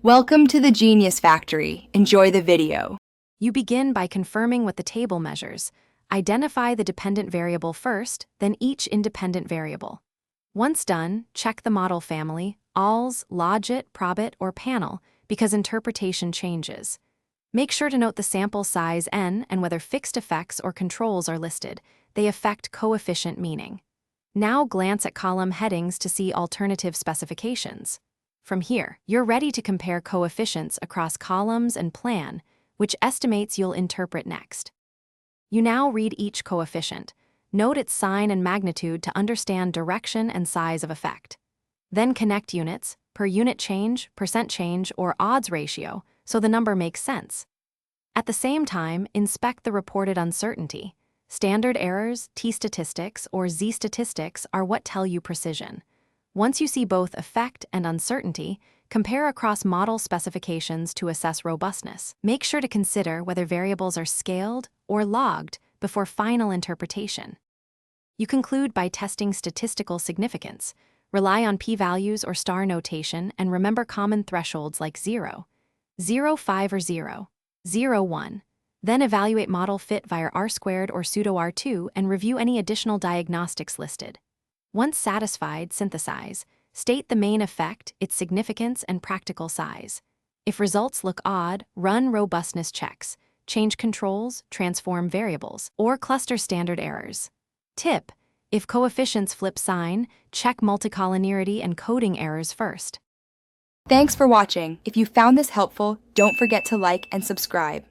Welcome to the Genius Factory. Enjoy the video. You begin by confirming what the table measures. Identify the dependent variable first, then each independent variable. Once done, check the model family, alls, logit, probit, or panel, because interpretation changes. Make sure to note the sample size n and whether fixed effects or controls are listed. They affect coefficient meaning. Now glance at column headings to see alternative specifications. From here, you're ready to compare coefficients across columns and plan, which estimates you'll interpret next. You now read each coefficient. Note its sign and magnitude to understand direction and size of effect. Then connect units, per unit change, percent change, or odds ratio, so the number makes sense. At the same time, inspect the reported uncertainty. Standard errors, t-statistics, or z-statistics are what tell you precision. Once you see both effect and uncertainty, compare across model specifications to assess robustness. Make sure to consider whether variables are scaled or logged before final interpretation. You conclude by testing statistical significance. Rely on p-values or star notation and remember common thresholds like 0, 0.5 or 0, 0.1. Then evaluate model fit via R² or pseudo R2 and review any additional diagnostics listed. Once satisfied, synthesize. State the main effect, its significance, and practical size. If results look odd, run robustness checks. Change controls, transform variables, or cluster standard errors. Tip: if coefficients flip sign, check multicollinearity and coding errors first. Thanks for watching. If you found this helpful, don't forget to like and subscribe.